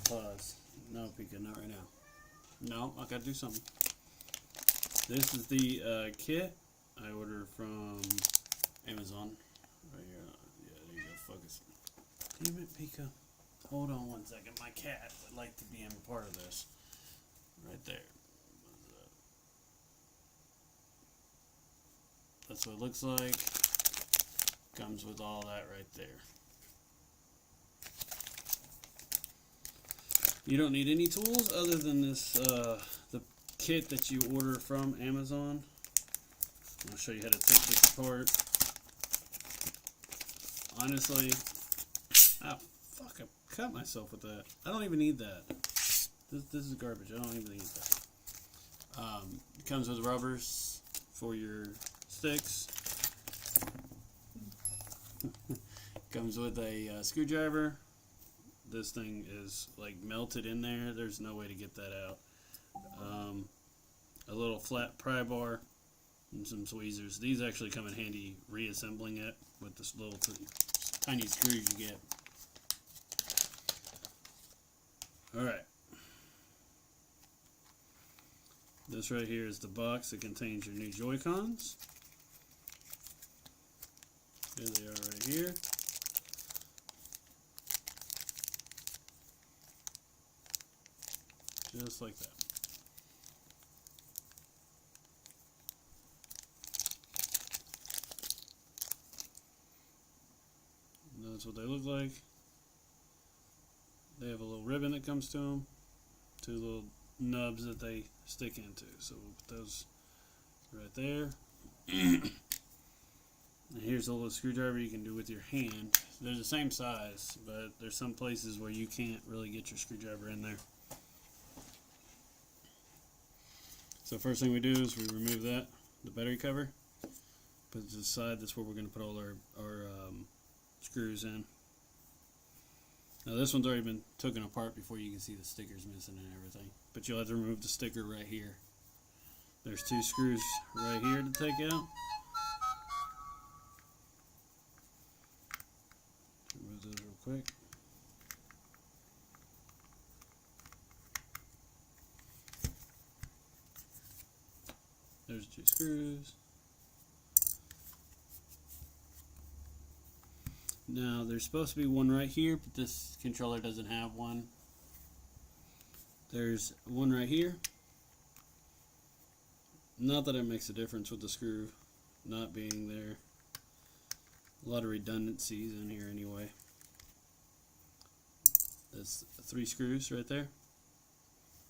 Pause. No, Pika, not right now. No, I gotta do something. This is the kit I ordered from Amazon. Right here. Yeah, there you go. Focus. Damn it, Pika. Hold on one second. My cat would like to be a part of this. Right there. That's what it looks like. Comes with all that right there. You don't need any tools other than this, the kit that you order from Amazon. I'll show you how to take this apart. Honestly, oh fuck, I cut myself with that. I don't even need that. This is garbage. I don't even need that. It comes with rubbers for your sticks. Comes with a screwdriver. This thing is like melted in there. There's no way to get that out. A little flat pry bar and some tweezers. These actually come in handy reassembling it with this little tiny screws you get. Alright. This right here is the box that contains your new Joy-Cons. Here they are right here. Just like that. And that's what they look like. They have a little ribbon that comes to them. Two little nubs that they stick into. So we'll put those right there. And here's a little screwdriver you can do with your hand. They're the same size, but there's some places where you can't really get your screwdriver in there. So first thing we do is we remove that, the battery cover. Put it to the side. That's where we're going to put all our screws in. Now this one's already been taken apart before you can see the stickers missing and everything. But you'll have to remove the sticker right here. There's two screws right here to take out. Remove those real quick. There's two screws. Now there's supposed to be one right here, but this controller doesn't have one. There's one right here. Not that it makes a difference with the screw not being there. A lot of redundancies in here anyway. That's 3 screws right there.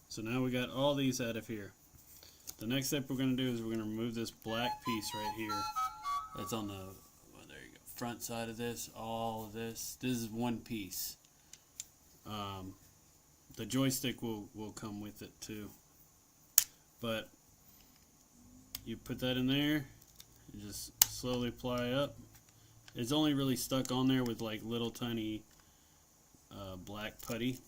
So now we got all these out of here. The next step we're going to do is we're going to remove this black piece right here. That's on the, well, there you go, front side of this, all of this. This is one piece. The joystick will come with it too. But you put that in there and just slowly ply up. It's only really stuck on there with like little tiny black putty.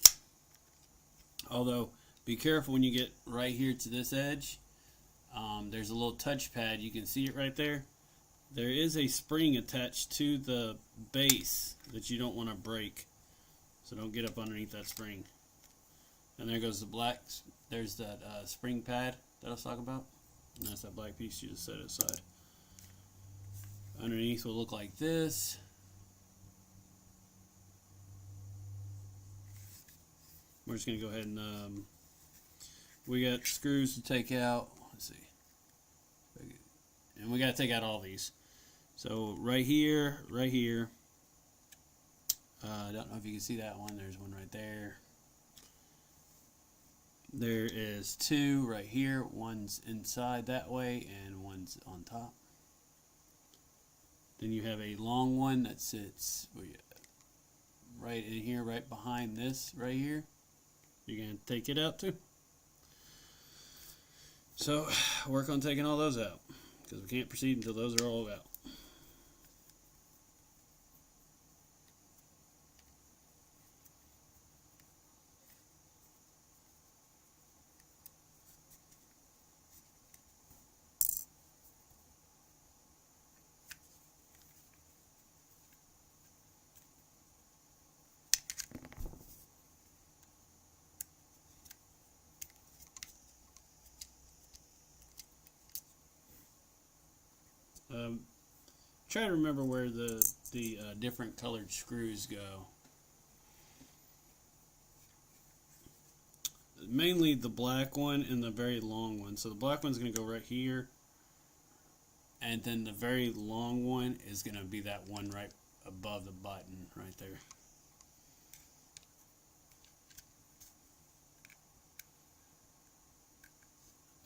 Although, be careful when you get right here to this edge. There's a little touch pad. You can see it right there. There is a spring attached to the base that you don't want to break. So don't get up underneath that spring. And there goes the black. There's that spring pad that I was talking about. And that's that black piece you just set aside. Underneath will look like this. We're just going to go ahead and we got screws to take out. Let's see. And we got to take out all these. So right here. I don't know if you can see that one. There's one right there. There is 2 right here. One's inside that way and one's on top. Then you have a long one that sits right in here, right behind this right here. You're going to take it out too. So work on taking all those out, because we can't proceed until those are all out. Try to remember where the different colored screws go. Mainly the black one and the very long one. So the black one's going to go right here. And then the very long one is going to be that one right above the button right there.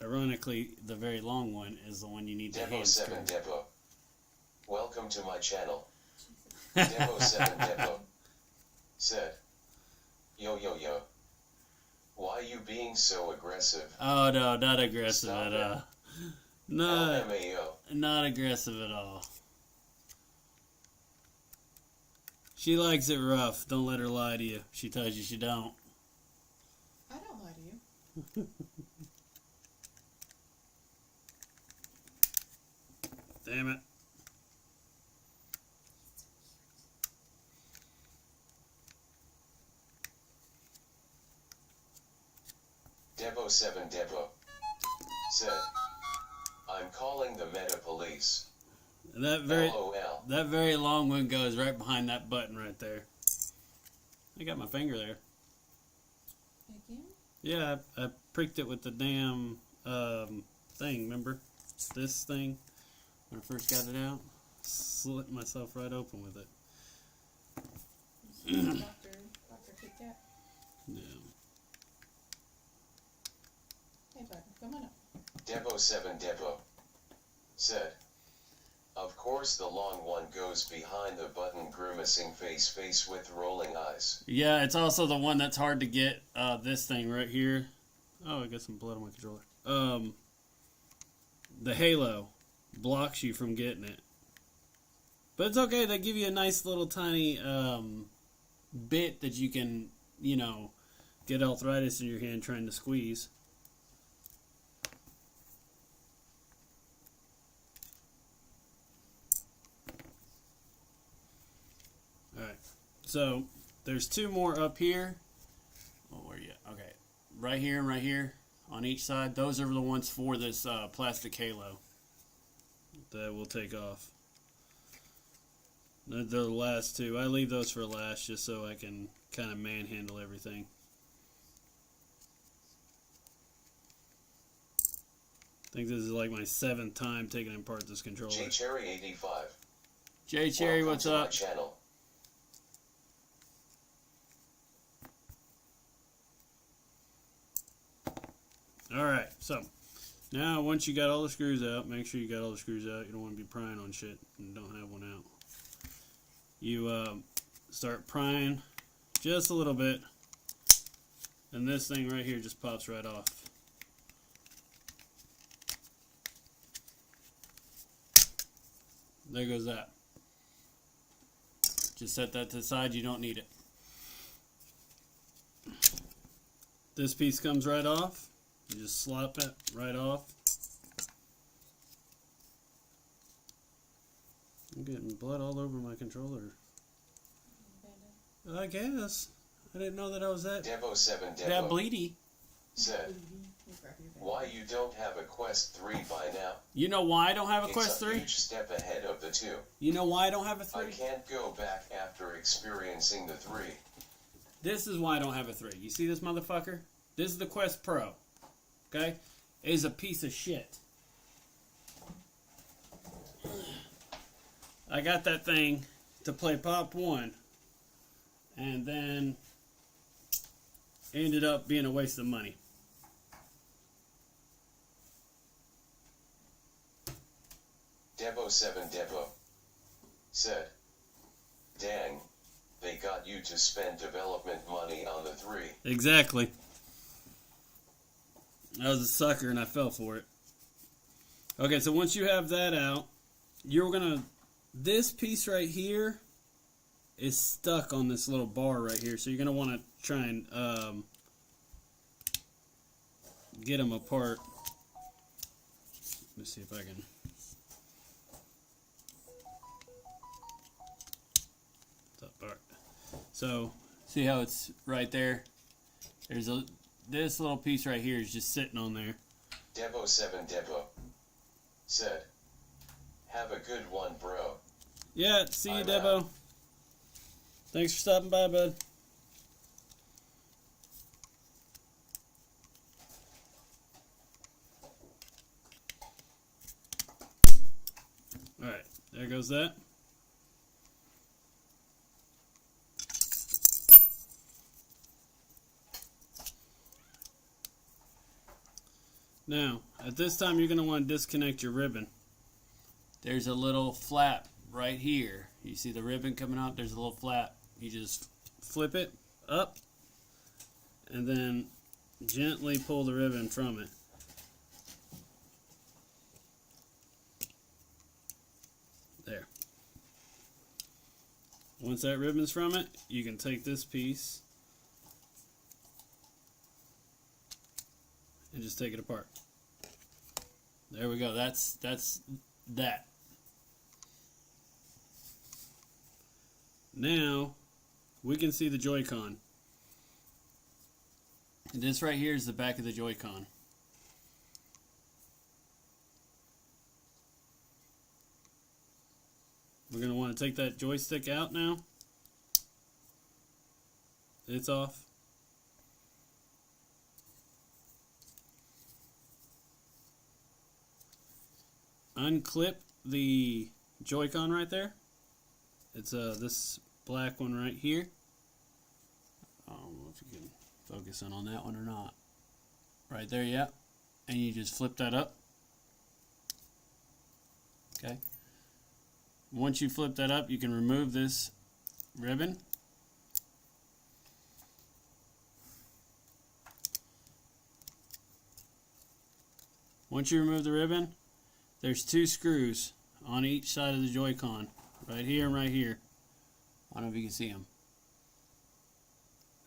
Ironically, the very long one is the one you need to hand screw. Devo 7 Devo. Welcome to my channel. Devo 7 Devo said, yo yo yo. Why you being so aggressive? Oh no, not aggressive at all. No, LMAO. not aggressive at all. She likes it rough. Don't let her lie to you. She tells you she don't. I don't lie to you. Damn it. Devo 7 Devo said, I'm calling the meta police. That very long one goes right behind that button right there. I got my finger there. Again? Yeah, I pricked it with the damn thing, remember? This thing, when I first got it out, slit myself right open with it. Dr. Kit Kat. Yeah. Hey, bud, come on up. Devo 7 Devo said, of course the long one goes behind the button, grimacing face with rolling eyes. Yeah, it's also the one that's hard to get, this thing right here. Oh, I got some blood on my controller. The halo blocks you from getting it. But it's okay, they give you a nice little tiny bit that you can, you know, get arthritis in your hand trying to squeeze. Alright, so there's two more up here. Oh, where are you? Okay, right here and right here on each side. Those are the ones for this plastic halo that we'll take off. They're the last two. I leave those for last just so I can kind of manhandle everything. I think this is like my 7th time taking apart this controller. J Cherry 85. J Cherry, what's up? My channel. Alright, so now once you got all the screws out, make sure you got all the screws out. You don't want to be prying on shit and don't have one out. You start prying just a little bit, and this thing right here just pops right off. There goes that. Just set that to the side, you don't need it. This piece comes right off. You just slap it right off. I'm getting blood all over my controller. I guess. I didn't know that I was that Devo 7 Devo that bleedy. said, why you don't have a Quest 3 by now? You know why I don't have a Quest 3? It's a huge step ahead of the 2. You know why I don't have a 3? I can't go back after experiencing the 3. This is why I don't have a 3. You see this motherfucker? This is the Quest Pro. Okay? It is a piece of shit. I got that thing to play Pop 1. And then ended up being a waste of money. Devo 7 Devo said, dang, they got you to spend development money on the 3. Exactly. I was a sucker and I fell for it. Okay, so once you have that out, you're gonna, this piece right here is stuck on this little bar right here, so you're gonna want to try and get them apart. Let me see if I can. Top part. So see how it's right there? There's this little piece right here is just sitting on there. Devo 7 Devo said, have a good one, bro. Yeah, see you, I'm Debo. out. Thanks for stopping by, bud. Alright, there goes that. Now, at this time, you're going to want to disconnect your ribbon. There's a little flap right here. You see the ribbon coming out? There's a little flap. You just flip it up and then gently pull the ribbon from it. There. Once that ribbon's from it, you can take this piece and just take it apart. There we go. That's that. Now we can see the Joy-Con. This right here is the back of the Joy-Con. We're going to want to take that joystick out now. It's off. Unclip the Joy-Con right there. It's this black one right here. I don't know if you can focus in on that one or not. Right there, yeah. And you just flip that up. Okay. Once you flip that up, you can remove this ribbon. Once you remove the ribbon, there's 2 screws on each side of the Joy-Con. Right here and right here. I don't know if you can see them.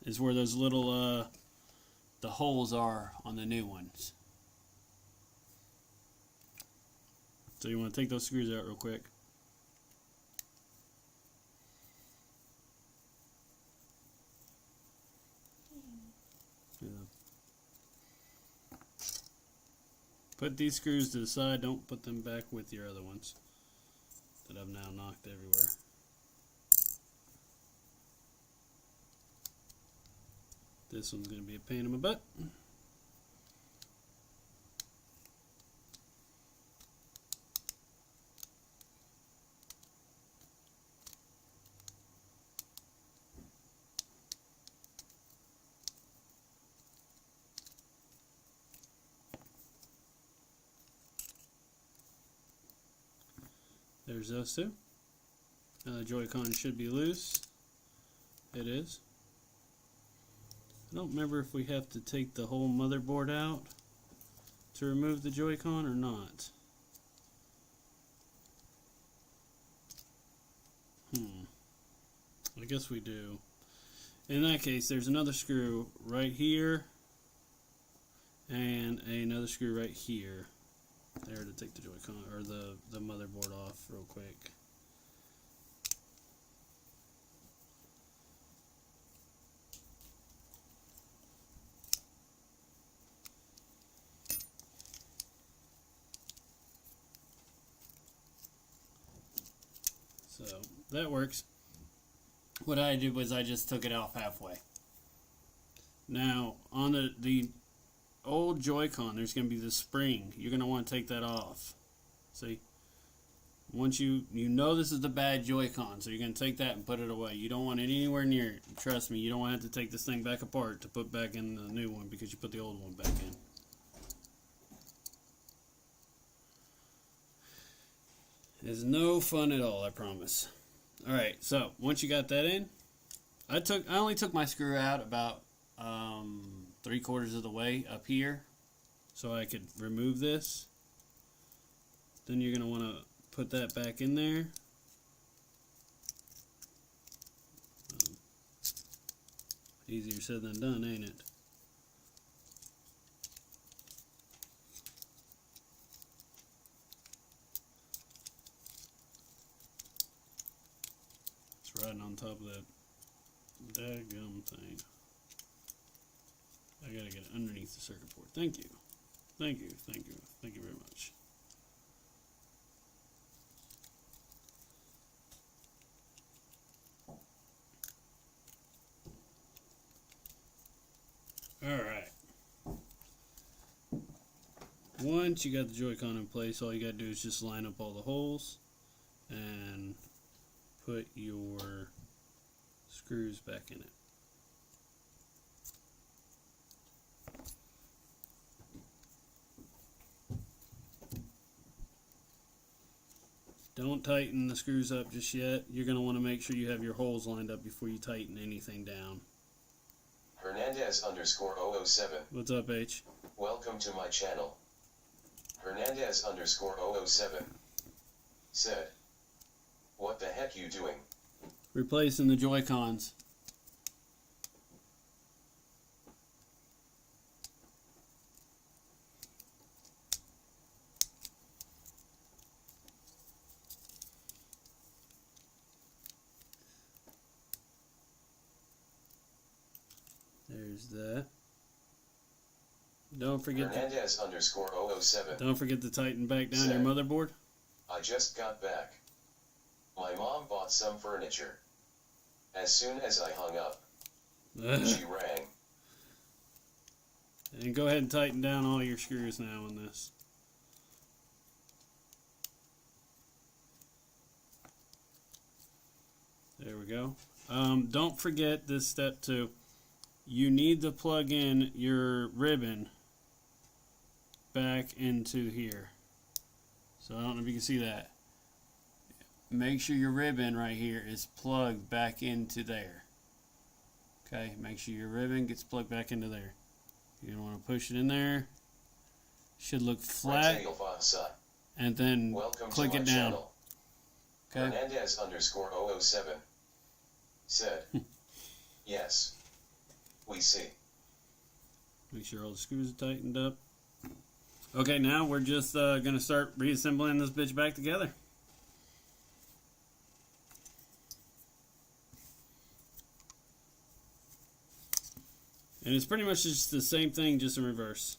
Is where those little the holes are on the new ones. So you want to take those screws out real quick. Yeah. Put these screws to the side. Don't put them back with your other ones that I've now knocked everywhere. This one's going to be a pain in my butt. There's those two. Now the Joy-Con should be loose. It is. I don't remember if we have to take the whole motherboard out to remove the Joy-Con or not. I guess we do. In that case, there's another screw right here and another screw right here. There to take the Joy-Con or the motherboard off real quick. So that works. What I did was I just took it off halfway. Now on the old Joy-Con, there's going to be the spring. You're going to want to take that off. See? Once you know this is the bad Joy-Con, so you're going to take that and put it away. You don't want it anywhere near it. Trust me, you don't want to have to take this thing back apart to put back in the new one because you put the old one back in. It's no fun at all, I promise. Alright, so once you got that in, I only took my screw out about 3/4 of the way up here so I could remove this. Then you're going to want to put that back in there. Easier said than done, ain't it? It's riding on top of that daggum thing. I gotta get it underneath the circuit board. Thank you. Thank you. Thank you. Thank you very much. Alright. Once you got the Joy-Con in place, all you got to do is just line up all the holes and put your screws back in it. Don't tighten the screws up just yet. You're going to want to make sure you have your holes lined up before you tighten anything down. Hernandez_007. What's up, H? Welcome to my channel. Hernandez_007 said, "What the heck you doing?" Replacing the Joy-Cons. There's that. Don't forget Hernandez_007. don't forget to tighten back down your Set. motherboard. I just got back. My mom bought some furniture. As soon as I hung up, she rang. And go ahead and tighten down all your screws now on this. There we go. Don't forget this step 2. You need to plug in your ribbon back into here. So I don't know if you can see that. Make sure your ribbon right here is plugged back into there. Okay, make sure your ribbon gets plugged back into there. You're going to want to push it in there. Should look flat. And then Welcome click to my it down. channel. Okay. Hernandez_007 said, "Yes, we see." Make sure all the screws are tightened up. Okay, now we're just going to start reassembling this bitch back together. And it's pretty much just the same thing, just in reverse.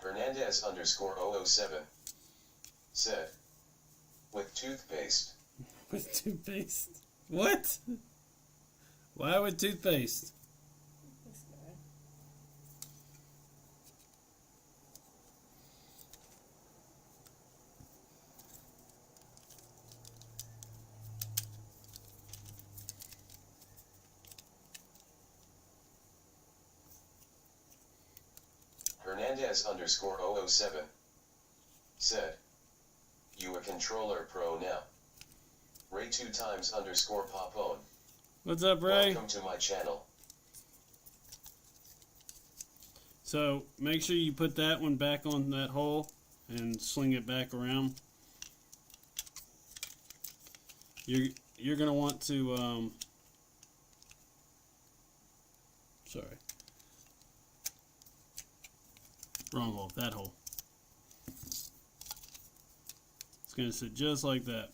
Hernandez_007 said, "With toothpaste." With toothpaste? What? Why with toothpaste? This guy. Hernandez_007 said, "You a controller pro now." Ray 2x_Popone. What's up, Ray? Welcome to my channel. So make sure you put that one back on that hole and sling it back around. You're gonna want to sorry, wrong hole. That hole. It's gonna sit just like that.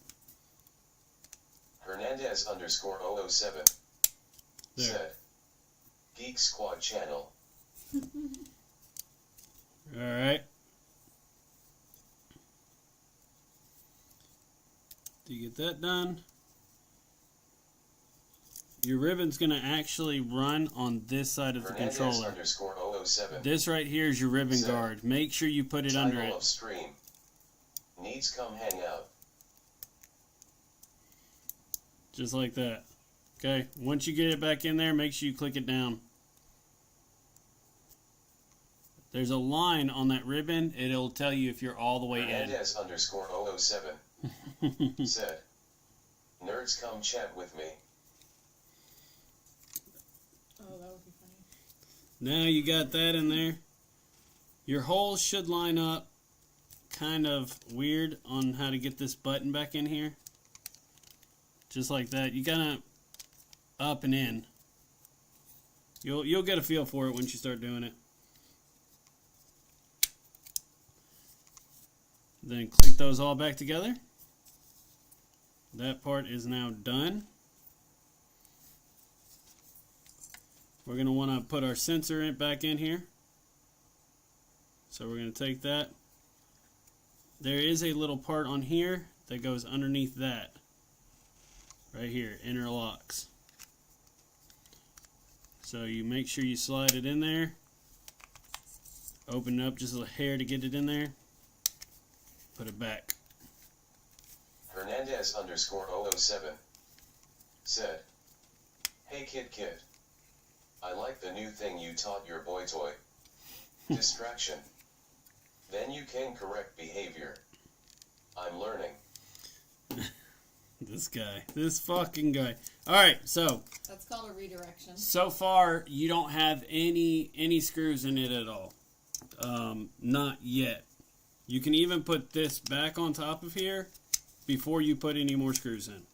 Hernandez_007 There. said, "Geek Squad channel." All right. To get that done, your ribbon's going to actually run on this side of the controller. Hernandez_007 This right here is your ribbon Set. guard. Make sure you put it under title it. of stream. Needs come hang out. Just like that. Okay, once you get it back in there, make sure you click it down. There's a line on that ribbon. It'll tell you if you're all the way in. Hernandez_007 said, "Nerds come chat with me." Oh, that would be funny. Now you got that in there. Your holes should line up kind of weird on how to get this button back in here. Just like that. You gotta up and in. You'll get a feel for it once you start doing it. Then click those all back together. That part is now done. We're going to want to put our sensor back in here. So we're going to take that. There is a little part on here that goes underneath that. Right here, interlocks. So you make sure you slide it in there Open it up just a hair to get it in there. Put it back. Hernandez _007 said, "Hey kid, I like the new thing you taught your boy toy. Distraction. Then you can correct behavior. I'm learning." This guy. This fucking guy. Alright, so. That's called a redirection. So far, you don't have any screws in it at all. Not yet. You can even put this back on top of here before you put any more screws in.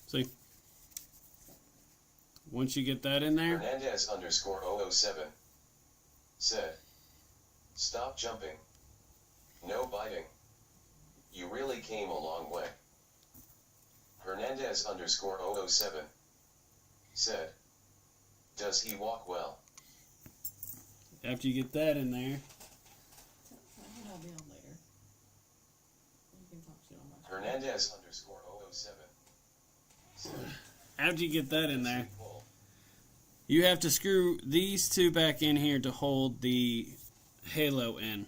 See? Once you get that in there. Hernandez _007 said, "Stop jumping. No biting. You really came a long way." Hernandez _007 said, "Does he walk well?" After you get that in there. I'll be on later. You can talk shit on my Hernandez _007 said, After you get that in "Does he there, pull?" you have to screw these two back in here to hold the halo in.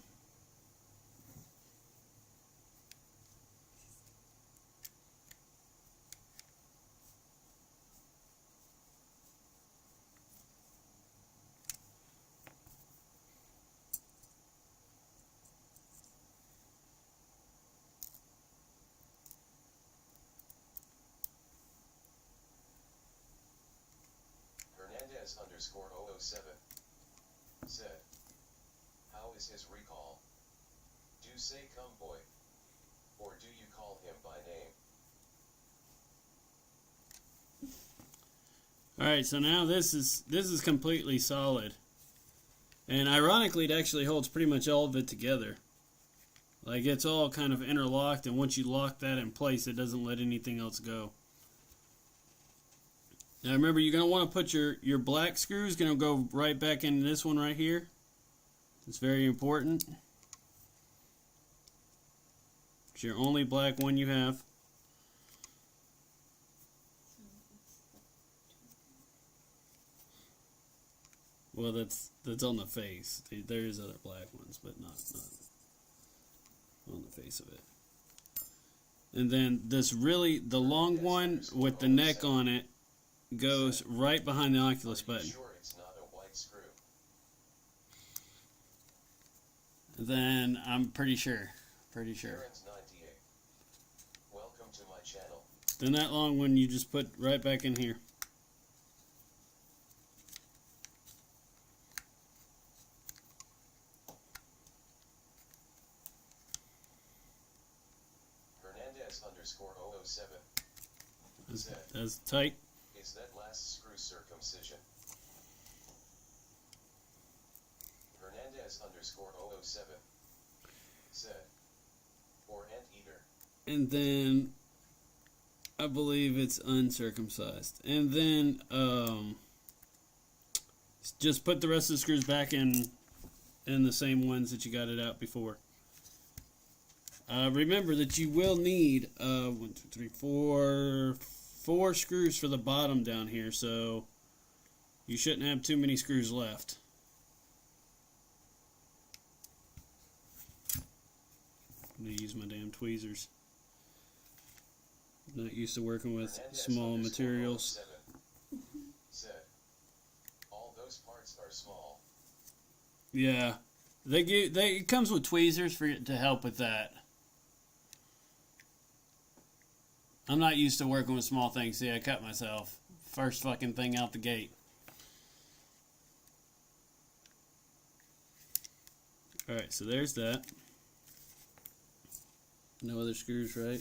Hernandez _007 said, "How is his recall? Do you say come boy? Or do you call him by name?" Alright, so now this is completely solid. And ironically, it actually holds pretty much all of it together. Like, it's all kind of interlocked, and once you lock that in place, it doesn't let anything else go. Now remember, you're going to want to put your black screws, going to go right back in this one right here. It's very important. It's your only black one you have. Well, that's on the face. There is other black ones, but not on the face of it. And then this the long one with the neck on it goes right behind the Oculus Are you button. sure it's not a white screw? Then I'm pretty sure. Karen's 98. Welcome to my channel. Then that long one you just put right back in here. Hernandez _007 said, That's tight. "Is that last screw circumcision?" Hernandez _007 said, "Or anteater." And then I believe it's uncircumcised. And then just put the rest of the screws back in the same ones that you got it out before. Remember that you will need 1, 2, 3, 4 screws for the bottom down here, so you shouldn't have too many screws left. I'm going to use my damn tweezers. Not used to working with Hernandez small materials. _007 said, "All those parts are small." Yeah, it comes with tweezers to help with that. I'm not used to working with small things. See, I cut myself. First fucking thing out the gate. Alright, so there's that. No other screws, right?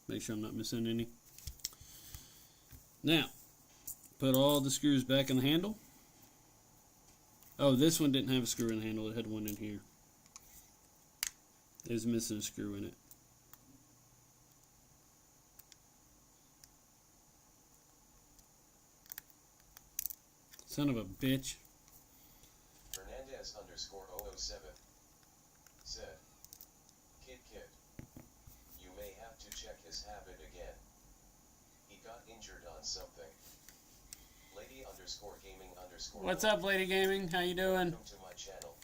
Make sure I'm not missing any. Now, put all the screws back in the handle. Oh, this one didn't have a screw in the handle. It had one in here. It was missing a screw in it. Son of a bitch. Hernandez _007 said, Kid, you may have to check his habit again. He got injured on something. Lady_gaming_. What's up, Lady Gaming? How you doing? Welcome to my channel.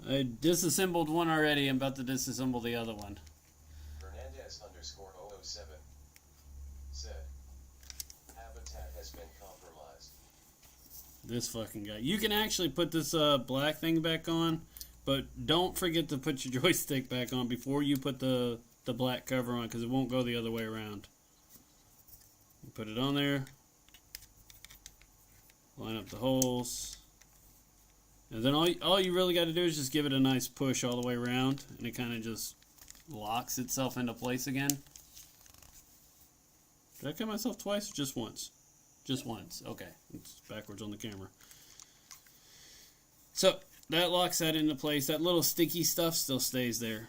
I disassembled one already. I'm about to disassemble the other one. Fernandez_007 said, habitat has been compromised. This fucking guy. You can actually put this black thing back on, but don't forget to put your joystick back on before you put the black cover on, because it won't go the other way around. You put it on there. Line up the holes. And then all you really got to do is just give it a nice push all the way around, and it kind of just locks itself into place again. Did I cut myself twice or just once? Just once. Okay. It's backwards on the camera. So, that locks that into place. That little sticky stuff still stays there.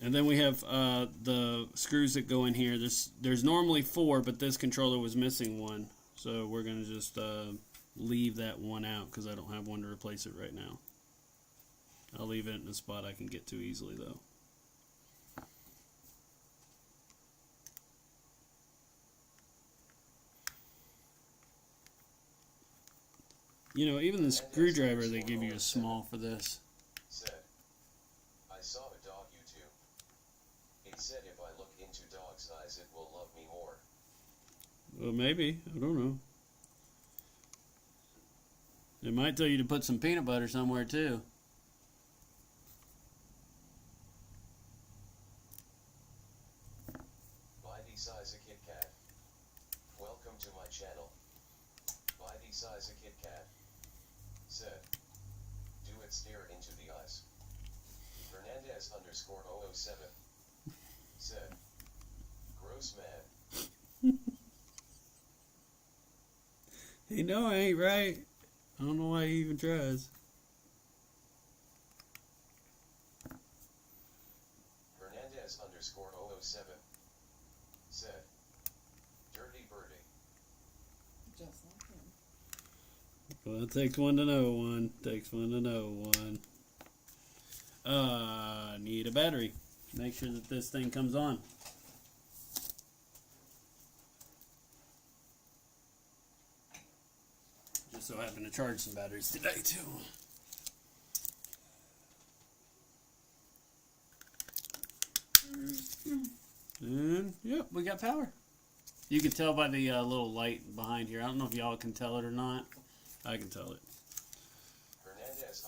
And then we have the screws that go in here. There's normally 4, but this controller was missing one. So, we're going to just leave that one out because I don't have one to replace it right now. I'll leave it in a spot I can get to easily, though. You know, even the screwdriver they give you is small for this. Said, I saw a dog YouTube. It said if I look into dog's eyes it will love me more. Well, maybe. I don't know. It might tell you to put some peanut butter somewhere, too. By the size a Kit Kat. Welcome to my channel. By the size a Kit Kat. Said, do it stare into the eyes. Fernandez_007 said, gross man. He know I ain't right. I don't know why he even tries. Fernandez_007 said, dirty birdie. Just like him. Well, it takes one to know one. Takes one to know one. Need a battery. Make sure that this thing comes on. Just so happen to charge some batteries today, too. And, yep, we got power. You can tell by the little light behind here. I don't know if y'all can tell it or not. I can tell it.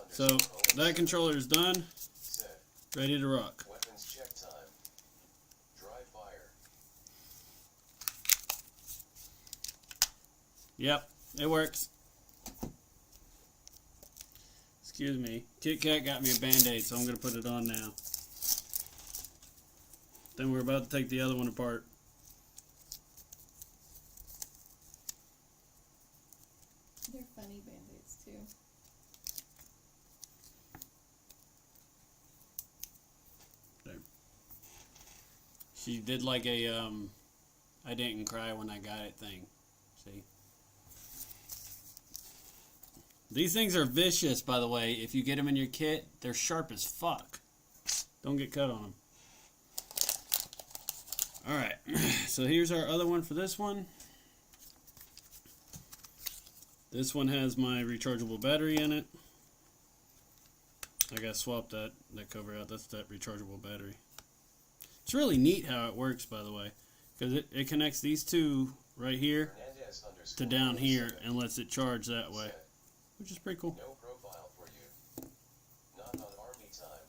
So, that controller is done. Said, Ready to rock. weapons check time. Dry fire. Yep, it works. Excuse me. Kit Kat got me a Band-Aid, so I'm going to put it on now. Then we're about to take the other one apart. They're funny Band-Aids too. There. She did like a, I didn't cry when I got it thing. See? These things are vicious, by the way. If you get them in your kit, they're sharp as fuck. Don't get cut on them. Alright, so here's our other one for this one. This one has my rechargeable battery in it. I gotta swap that cover out. That's that rechargeable battery. It's really neat how it works, by the way. Because it connects these two right here to down here and lets it charge that way. Which is pretty cool. No profile for you. Not on army time.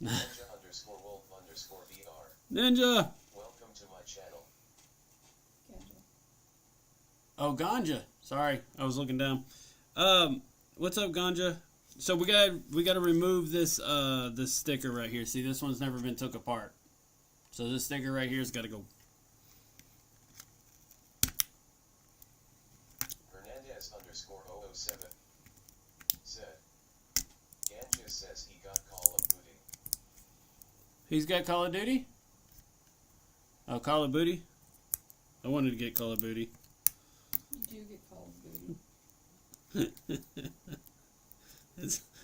Ninja_wolf_VR. Ninja! Welcome to my channel. Ganja. Oh, Ganja. Sorry, I was looking down. What's up, Ganja? So we gotta remove this this sticker right here. See, this one's never been took apart. So this sticker right here's got to go. Fernandez_007 said, Ganja says he got Call of Duty. He's got Call of Duty? Oh, Call of Duty? I wanted to get Call of Duty. You do get Call of Duty.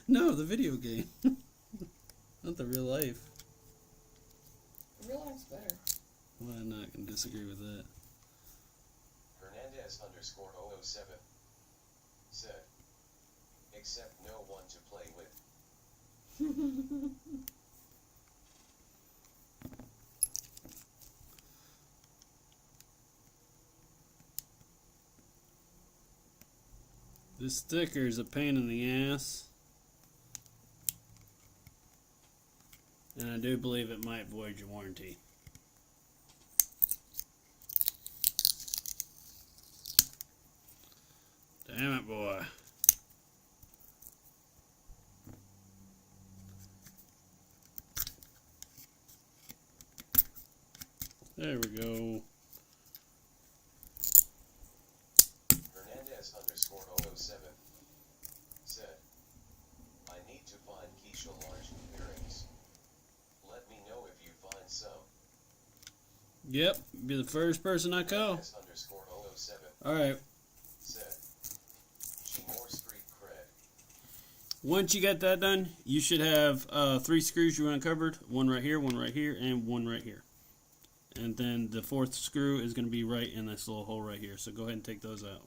No, the video game. Not the real life. Real life's better. Well, I'm not going to disagree with that. Hernandez _ 007 said, except no one to play with. This sticker is a pain in the ass. And I do believe it might void your warranty. Damn it, boy. There we go. Hernandez _ 007 said, I need to find Keisha large earrings. Let me know if you find some. Yep, be the first person I call. Hernandez _ 007 Alright, said, she more street cred. once you get that done, you should have 3 screws you uncovered. One right here, and one right here. And then the 4th screw is going to be right in this little hole right here. So go ahead and take those out.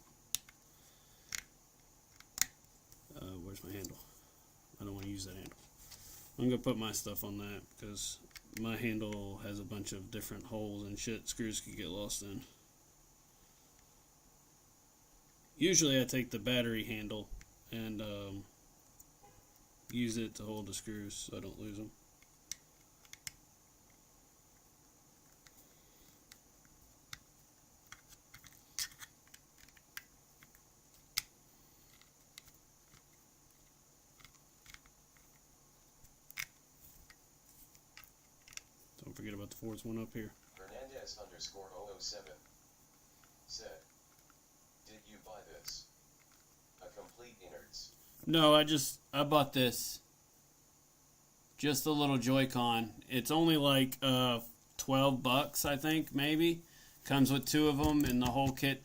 Where's my handle? I don't want to use that handle. I'm going to put my stuff on that because my handle has a bunch of different holes and shit screws could get lost in. Usually I take the battery handle and use it to hold the screws so I don't lose them. Don't forget about the 4th one up here. Hernandez _ 007 said, did you buy this? A complete innards. No, I bought this. Just a little Joy-Con. It's only like $12, I think, maybe. Comes with 2 of them and the whole kit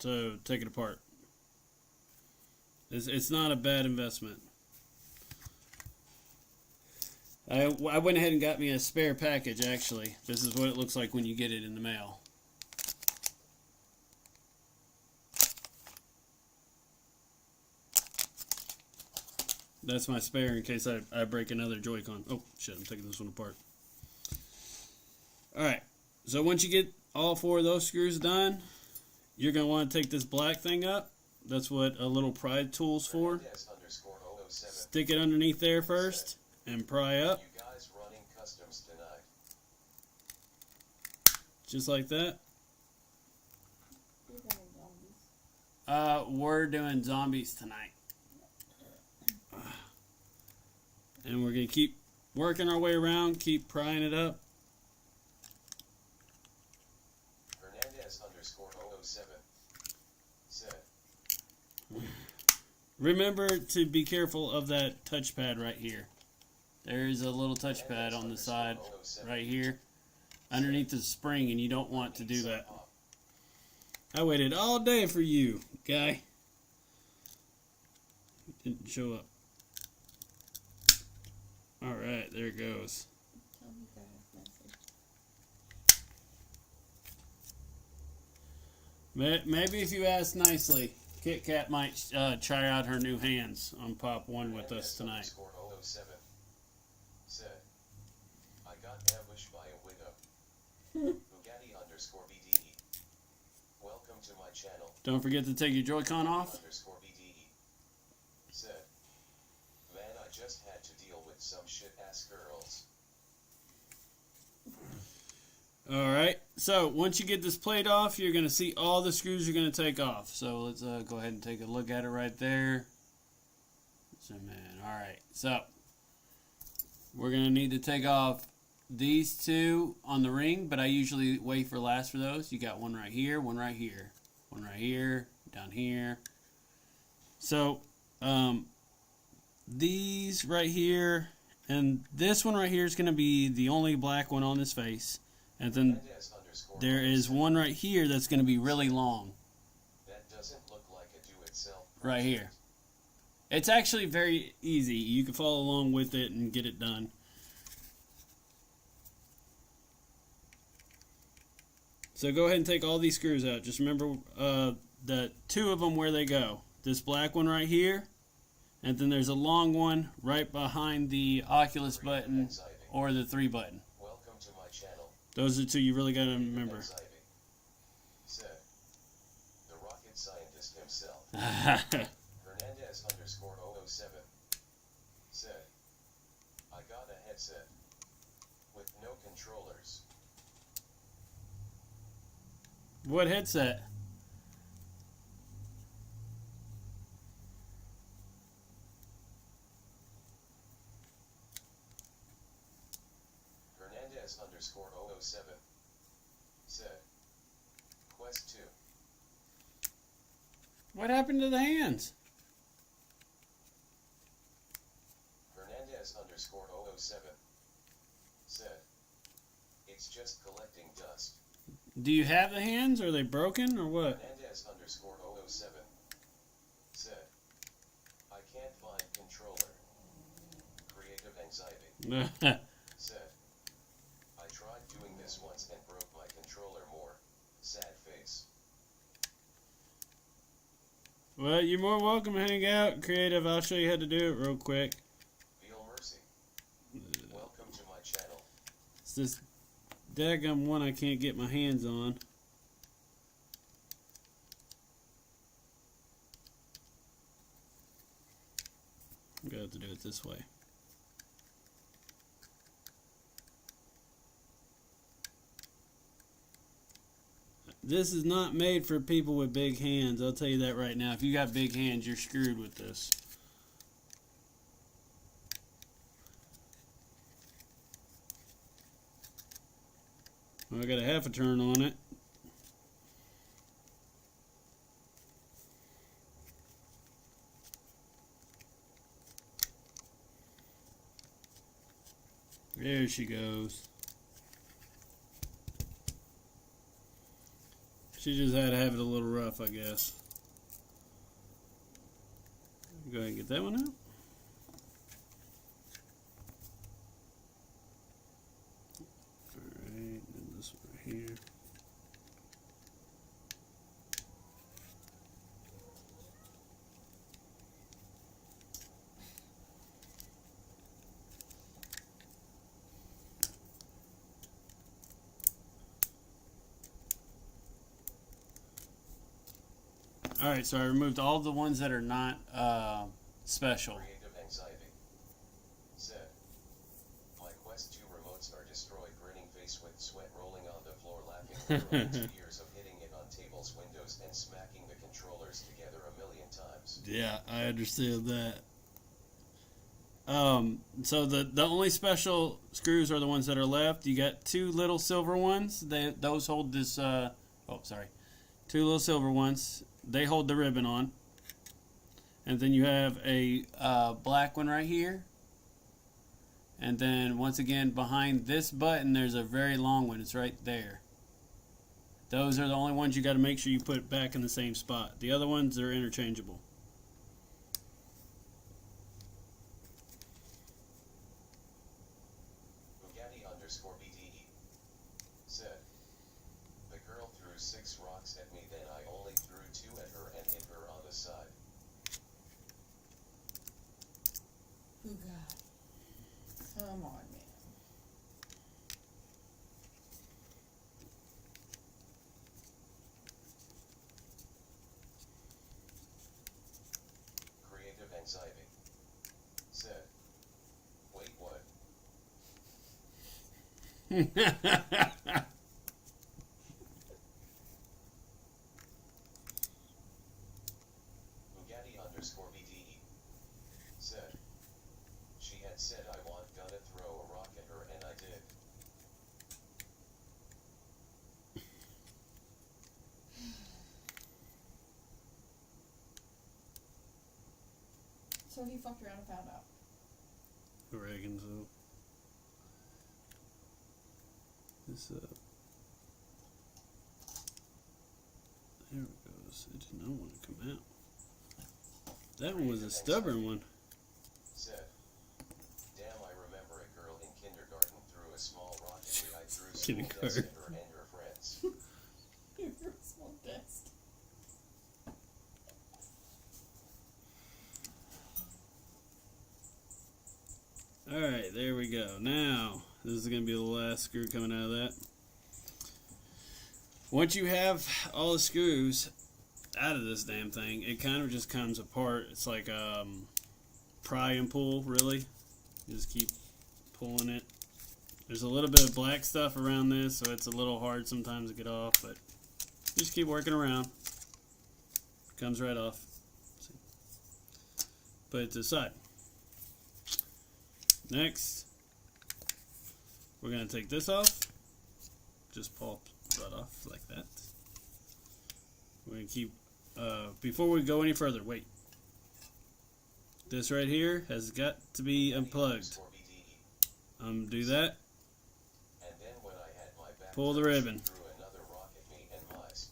to take it apart. It's not a bad investment. I went ahead and got me a spare package, actually. This is what it looks like when you get it in the mail. That's my spare in case I break another Joy-Con. Oh, shit, I'm taking this one apart. Alright, so once you get all 4 of those screws done, you're going to want to take this black thing up. That's what a little pry tool's for. Hernandez _ 007 Stick it underneath there first and pry up. you guys running customs tonight? Just like that. You're running zombies. We're doing zombies tonight. And we're going to keep working our way around, keep prying it up. Hernandez _ 007 said, Remember to be careful of that touchpad right here. There's a little touchpad on the side right here underneath the spring, and you don't want to do that. I waited all day for you, guy. Didn't show up. Alright, there it goes. Tell me that message. Maybe if you ask nicely, Kit Kat might try out her new hands on Pop 1 with us tonight. Hernandez _ 007 said, I got ambushed by a widow. Bugatti _ BDE. Welcome to my channel. Don't forget to take your Joy-Con off. _ BDE said, man, I just had to deal with some shit ass girls. Alright, so once you get this plate off, you're going to see all the screws you're going to take off. So let's go ahead and take a look at it right there. Zoom in. Alright, so we're going to need to take off these 2 on the ring, but I usually wait for last for those. You got one right here, one right here, one right here, down here. So these right here and this one right here is going to be the only black one on this face. And then Hernandez _ there is one right here that's going to be really long. That doesn't look like a do-it-self Right here. It's actually very easy. You can follow along with it and get it done. So go ahead and take all these screws out. Just remember the two of them where they go. This black one right here, and then there's a long one right behind the Oculus button or the 3 button. Welcome to my channel. Those are two you really got to remember. Said the rocket scientist himself. Hernandez _007 said, I got a headset with no controllers. What headset? Hernandez _007 said, Quest 2. What happened to the hands? Hernandez _007 said, it's just collecting dust. Do you have the hands? Are they broken or what? Hernandez _007 said, I can't find controller. Creative anxiety. Said, I tried doing this once and broke my controller more. Sad face. Well, you're more welcome to hang out, Creative. I'll show you how to do it real quick. Feel mercy. Welcome to my channel. It's this daggum one I can't get my hands on. I'm going to have to do it this way. This is not made for people with big hands. I'll tell you that right now. If you got big hands, you're screwed with this. Well, I got a half a turn on it. There she goes. She just had to have it a little rough, I guess. Go ahead and get that one out. Alright, and this one right here. Alright, so I removed all the ones that are not special. Creative anxiety. Said, my Quest 2 remotes are destroyed, grinning face with sweat rolling on the floor, laughing literally 2 years of hitting it on tables, windows, and smacking the controllers together a million times. Yeah, I understand that. So the only special screws are the ones that are left. You got 2 little silver ones. Those hold this. Oh, sorry, 2 little silver ones. They hold the ribbon on. And then you have a black one right here. And then once again behind this button, there's a very long one. It's right there. Those are the only ones you got to make sure you put back in the same spot. The other ones are interchangeable. BTE said, the girl threw 6 rocks at me, then I only threw 2 at her and hit her on the side. Oh God. Come on, man. Creative anxiety said, wait, what? BTE said, she had said I want gonna throw a rock at her and I did. So he fucked around and found out. I reckon so. This there it goes. It did not want to come out. That one was a stubborn one. Said, damn, I remember a girl in kindergarten threw a small rock at me. I threw school Kindergarten. desk at her and her friends. Your small desk. Alright, there we go. Now, this is going to be the last screw coming out of that. Once you have all the screws out of this damn thing, it kind of just comes apart. It's like pry and pull, really. You just keep pulling it. There's a little bit of black stuff around this, so it's a little hard sometimes to get off, but you just keep working around. Comes right off. See? Put it to the side. Next, we're going to take this off. Just pop that off like that. We're going to keep, before we go any further, wait. This right here has got to be unplugged. Undo that. And then when I had my back Pull the turned, ribbon. she threw another rock at me and lies.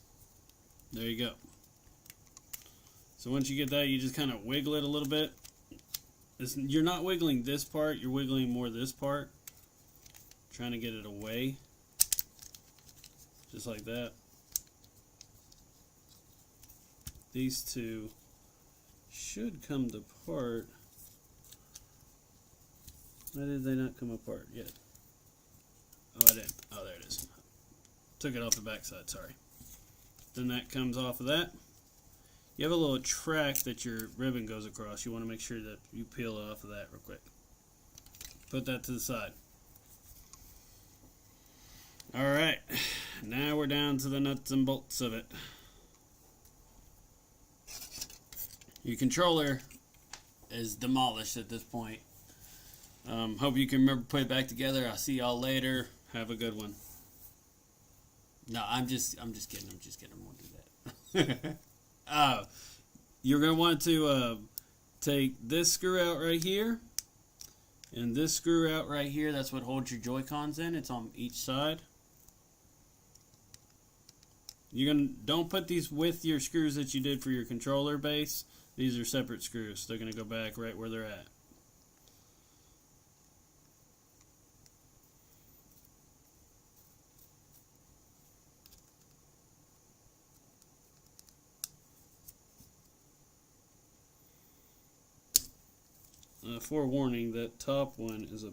There you go. So once you get that, you just kind of wiggle it a little bit. You're not wiggling this part, you're wiggling more this part. Trying to get it away. Just like that. These two should come apart. Why did they not come apart yet? Oh, I didn't. Oh, there it is. Took it off the backside, sorry. Then that comes off of that. You have a little track that your ribbon goes across. You want to make sure that you peel off of that real quick. Put that to the side. Alright, now we're down to the nuts and bolts of it. Your controller is demolished at this point. Hope you can remember to put it back together. I'll see y'all later. Have a good one. No, I'm just kidding. I won't do that. You're going to want to take this screw out right here and this screw out right here. That's what holds your Joy-Cons in. It's on each side. Don't put these with your screws that you did for your controller base. These are separate screws. They're going to go back right where they're at. Forewarning, that top one is a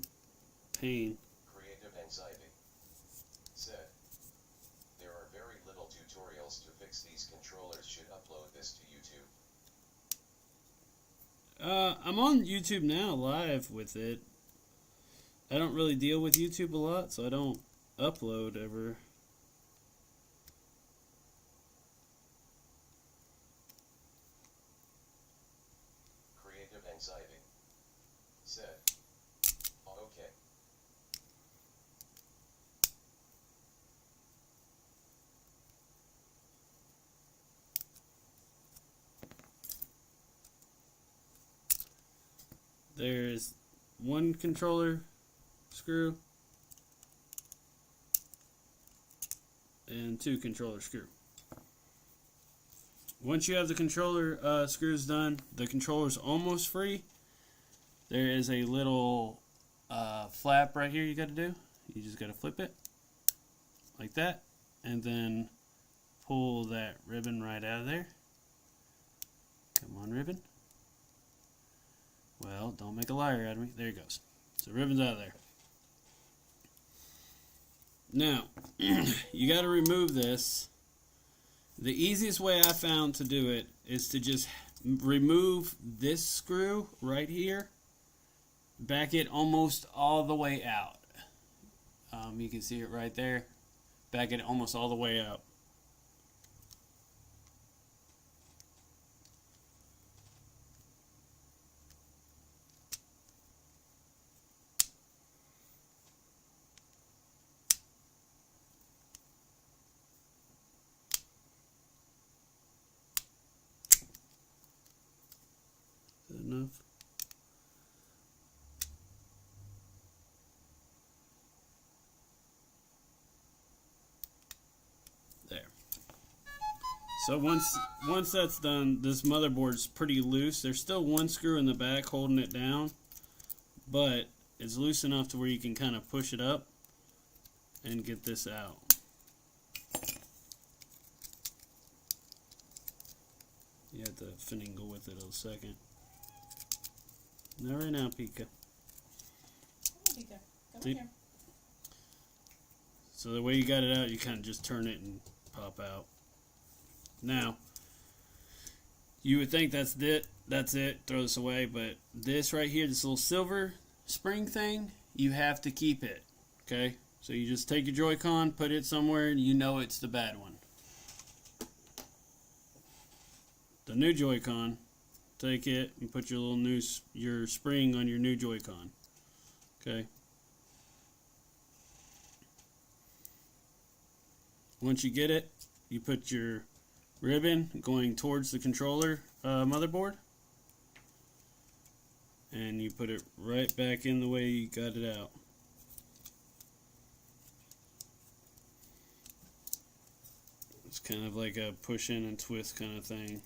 pain. Creative anxiety. Said, there are very little tutorials to fix these controllers. Should upload this to YouTube. I'm on YouTube now, live with it. I don't really deal with YouTube a lot, so I don't upload ever. Creative anxiety. Said, okay. There's one controller screw and two controller screw. Once you have the controller screws done, the controller's almost free. There is a little flap right here you got to do. You just got to flip it like that and then pull that ribbon right out of there. Come on, ribbon. Well, don't make a liar out of me. There it goes. So ribbon's out of there. Now, you got to remove this. The easiest way I found to do it is to just remove this screw right here. Back it almost all the way out. You can see it right there. Back it almost all the way out. Is that enough? So once that's done, this motherboard's pretty loose. There's still one screw in the back holding it down, but it's loose enough to where you can kind of push it up and get this out. You have to finagle with it a second. Not right now, Pika. Come on, Pika. Come See? here. So the way you got it out, you kind of just turn it and pop out. Now, you would think that's it, throw this away, but this right here, this little silver spring thing, you have to keep it, okay? So you just take your Joy-Con, put it somewhere, and you know it's the bad one. The new Joy-Con, take it and put your little your spring on your new Joy-Con, okay? Once you get it, you put your ribbon going towards the controller motherboard, and you put it right back in the way you got it out. It's kind of like a push in and twist kind of thing.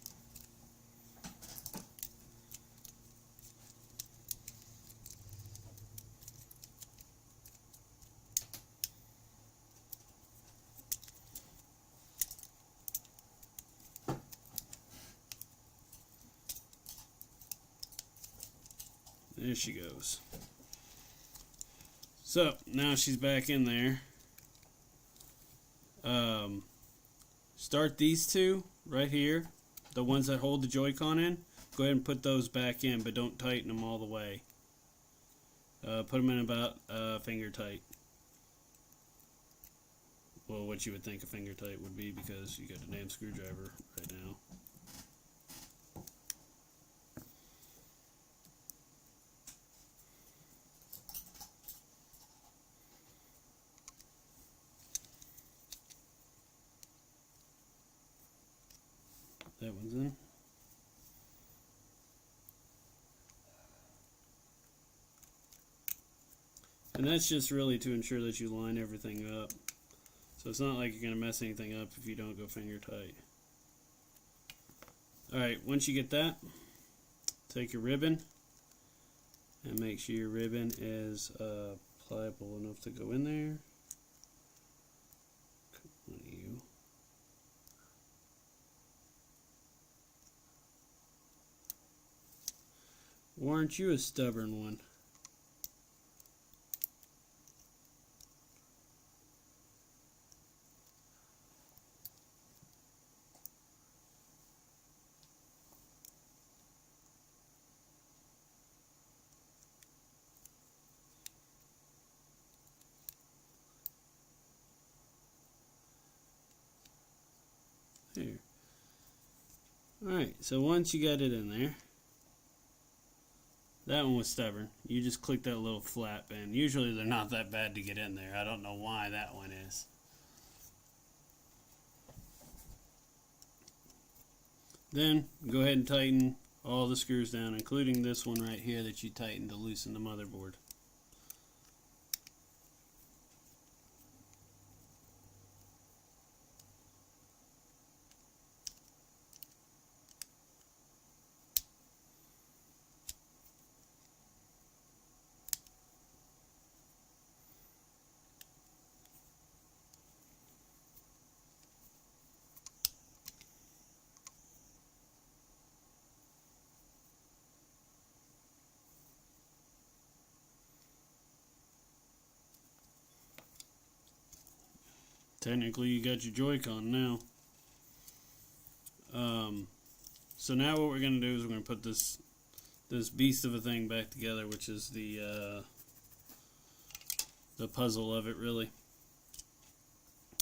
There she goes. So now she's back in there. Start these two right here, the ones that hold the Joy-Con in. Go ahead and put those back in, but don't tighten them all the way. Put them in about finger tight. Well, what you would think a finger tight would be, because you got a damn screwdriver right now. That one's in. And that's just really to ensure that you line everything up. So it's not like you're going to mess anything up if you don't go finger tight. Alright, once you get that, take your ribbon and make sure your ribbon is pliable enough to go in there. Come on, you. Or aren't you a stubborn one? There. Alright, so once you got it in there, that one was stubborn. You just click that little flap, and usually they're not that bad to get in there. I don't know why that one is. Then go ahead and tighten all the screws down, including this one right here that you tightened to loosen the motherboard. Technically, you got your Joy-Con now. So now what we're going to do is we're going to put this beast of a thing back together, which is the puzzle of it, really.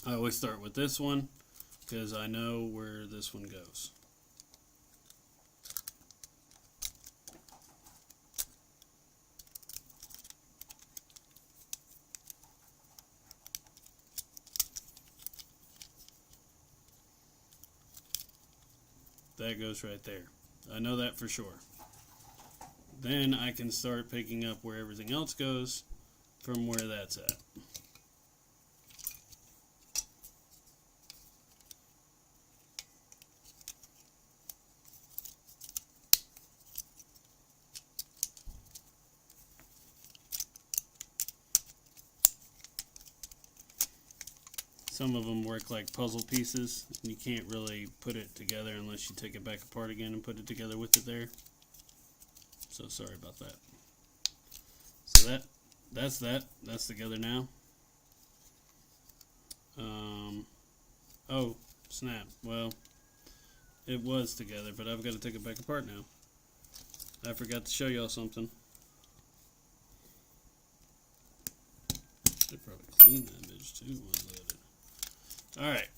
I always start with this one because I know where this one goes. That goes right there. I know that for sure. Then I can start picking up where everything else goes from where that's at. some of them work like puzzle pieces. You can't really put it together unless you take it back apart again and put it together with it there. So sorry about that. So that's together now. Oh snap! Well, it was together, but I've got to take it back apart now. I forgot to show y'all something. Should probably clean that bitch too while loaded. Alright.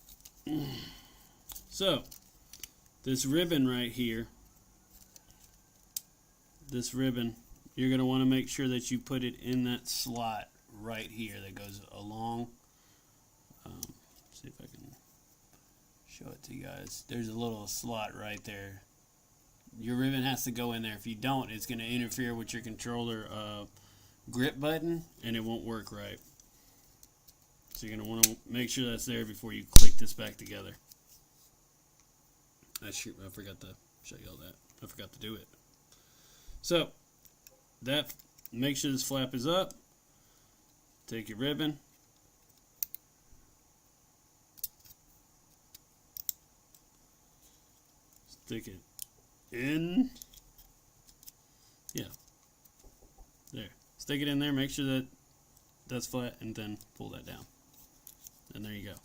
So, this ribbon right here, this ribbon, you're going to want to make sure that you put it in that slot right here that goes along. See if I can show it to you guys. There's a little slot right there. Your ribbon has to go in there. If you don't, it's going to interfere with your controller grip button and it won't work right. So you're going to want to make sure that's there before you click this back together. I forgot to show you all that. I forgot to do it. So, make sure this flap is up. Take your ribbon. Stick it in. Yeah. There. Stick it in there. Make sure that that's flat and then pull that down. And there you go.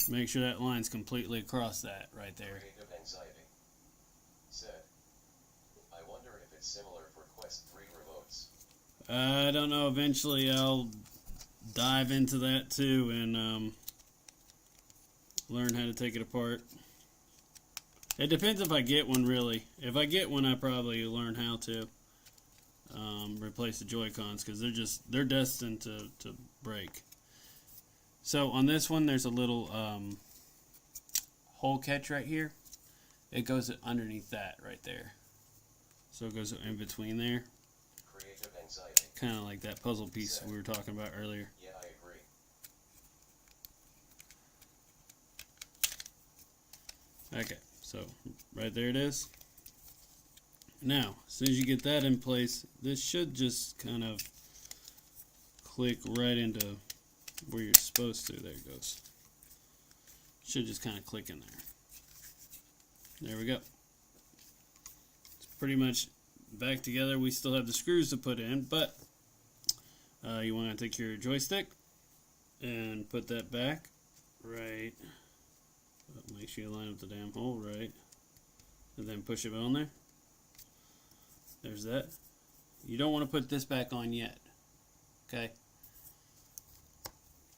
Make sure that line's completely across that right there. Creative Anxiety said, I wonder if it's similar for Quest 3 remotes. I don't know. Eventually I'll dive into that too and learn how to take it apart. It depends if I get one, really. If I get one, I probably learn how to replace the Joy-Cons because they're destined to break. So on this one, there's a little hole catch right here. It goes underneath that right there. So it goes in between there. Creative Anxiety. Kind of like that puzzle piece we were talking about earlier. Yeah, I agree. Okay, so right there it is. Now, as soon as you get that in place, this should just kind of click right into where you're supposed to. There it goes. Should just kind of click in there. There we go. It's pretty much back together. We still have the screws to put in, but you want to take your joystick and put that back right. Make sure you line up the damn hole right. And then push it on there. There's that. You don't want to put this back on yet. Okay?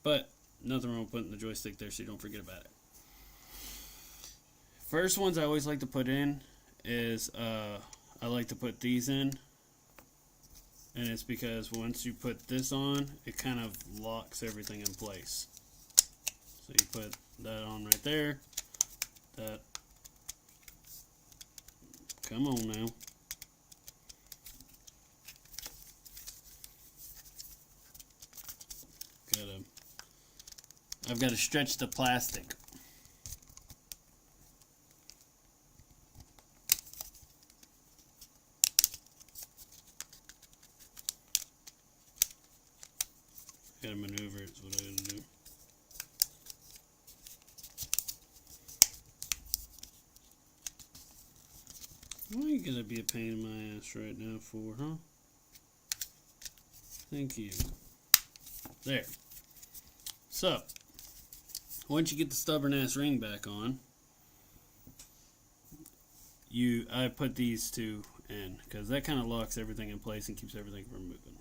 But nothing wrong with putting the joystick there so you don't forget about it. First ones I always like to put in is I like to put these in. And it's because once you put this on, it kind of locks everything in place. So you put that on right there. That. Come on now. I've got to stretch the plastic. Gotta maneuver it, is what I gotta do. Why are you gonna be a pain in my ass right now for, huh? Thank you. There. So, once you get the stubborn ass ring back on, I put these two in because that kind of locks everything in place and keeps everything from moving.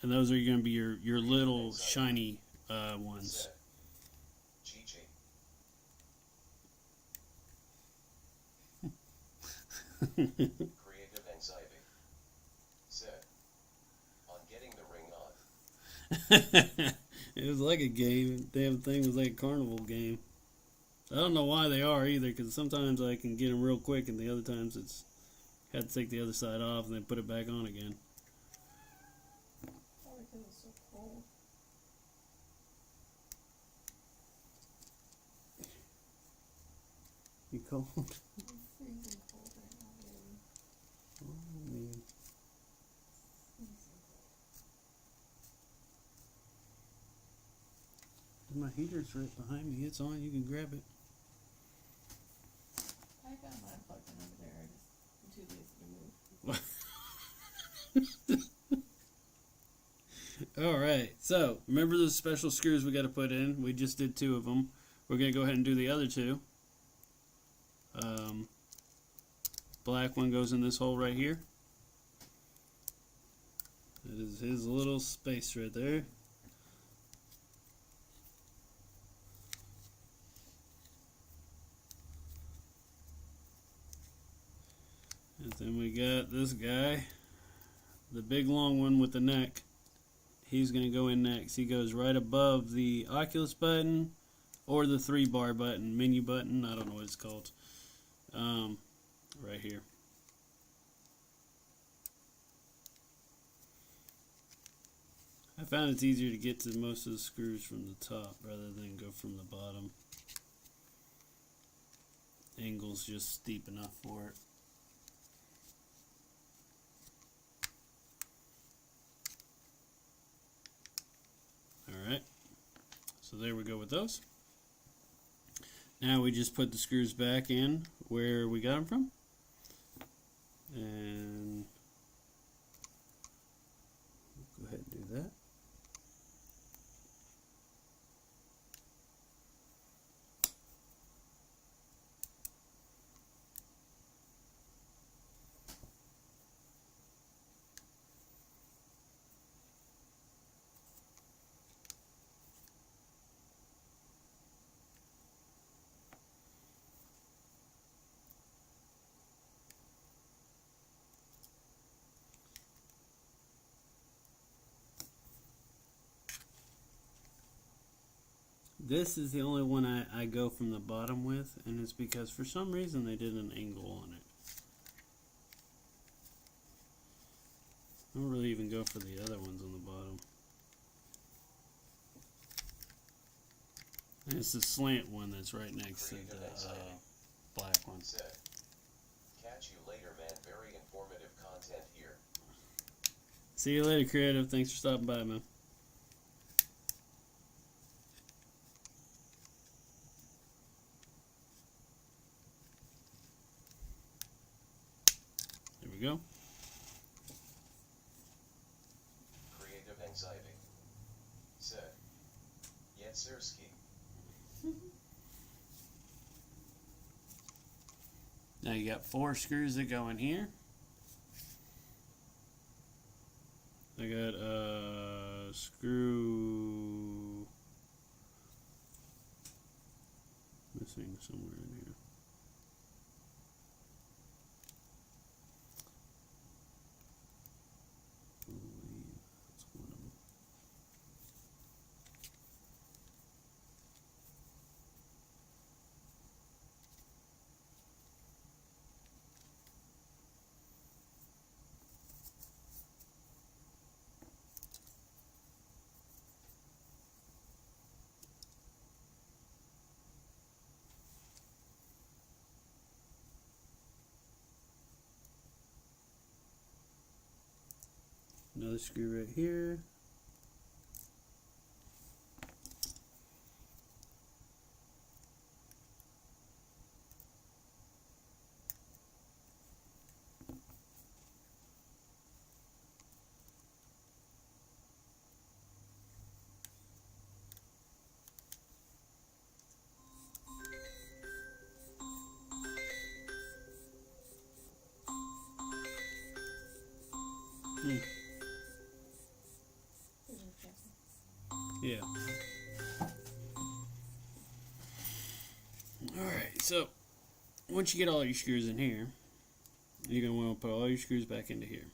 And those are going to be your little shiny ones. Gigi. Creative Anxiety said, on getting the ring on. It was like a game. Damn thing was like a carnival game. I don't know why they are either, because sometimes I can get them real quick, and the other times it's had to take the other side off and then put it back on again. Probably because it's so cold. You cold? I'm freezing cold right now, baby. my heater's right behind me. It's on. You can grab it. I got mine plugged in over there. I'm too lazy to move. All right. So remember the special screws we got to put in? We just did 2 of them. We're gonna go ahead and do the other 2. Black one goes in this hole right here. That is his little space right there. And then we got this guy, the big long one with the neck. He's going to go in next. He goes right above the oculus button or the 3-bar button, menu button. I don't know what it's called. Right here. I found it's easier to get to most of the screws from the top rather than go from the bottom. Angle's just steep enough for it. Alright, so there we go with those. Now we just put the screws back in where we got them from. And we'll go ahead and do that. This is the only one I go from the bottom with, and it's because for some reason they did an angle on it. I don't really even go for the other ones on the bottom. And it's the slant one that's right next to the black one. Said, catch you later, man. Very informative content here. See you later, Creative. Thanks for stopping by, man. There we go. Creative anxiety. Said, Yetserski. Now you got 4 screws that go in here. I got a screw missing somewhere in here. I believe that's one of them. Another screw right here. Yeah. Alright, so once you get all your screws in here, you're going to want to put all your screws back into here.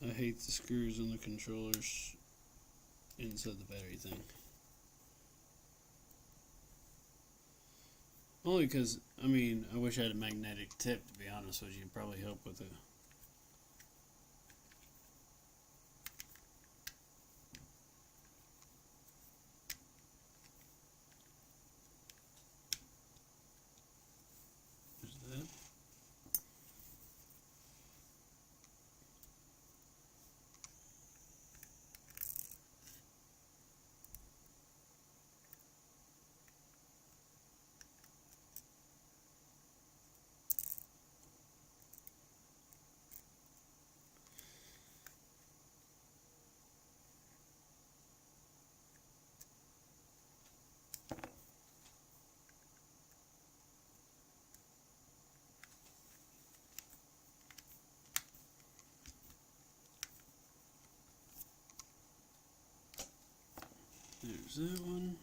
I hate the screws on the controllers inside the battery thing. Only because, I mean, I wish I had a magnetic tip, to be honest with you. It'd probably help with it. There's that. There's that one.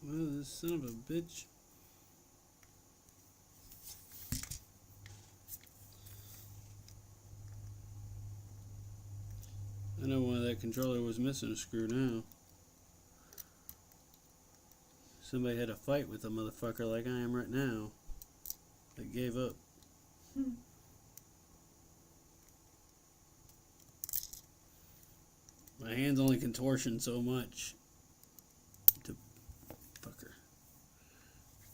Well, this son of a bitch. I know why that controller was missing a screw now. Somebody had a fight with a motherfucker like I am right now. They gave up. My hand's only contortion so much. To fucker.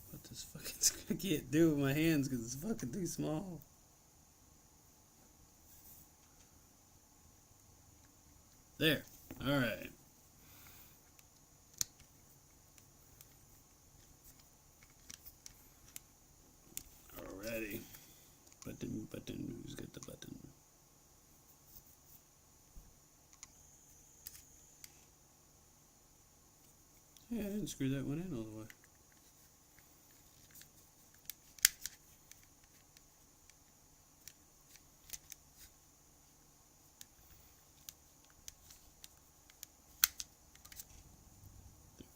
What this fucking I can't do with my hands because it's fucking too small. There. Alright. Alrighty. Button. Who's got the button? Yeah, I didn't screw that one in all the way.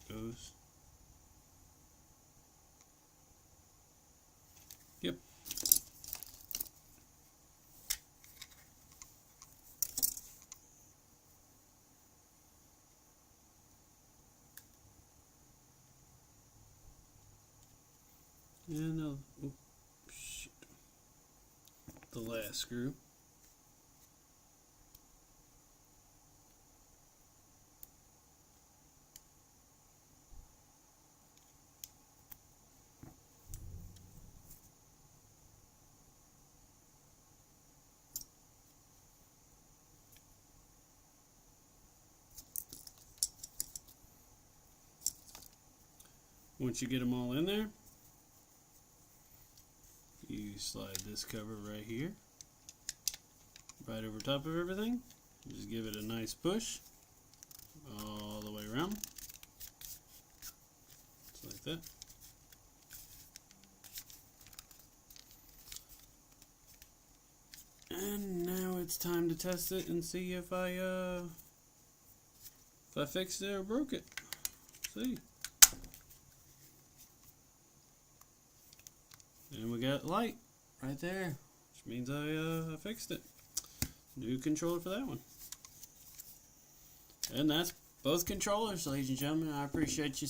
Goes. Yep. And no. Oh, shit. The last screw. Once you get them all in there, you slide this cover right here, right over top of everything. Just give it a nice push all the way around, just like that. And now it's time to test it and see if I fixed it or broke it. See. And we got light right there, which means I fixed it. New controller for that one. And that's both controllers, ladies and gentlemen. I appreciate you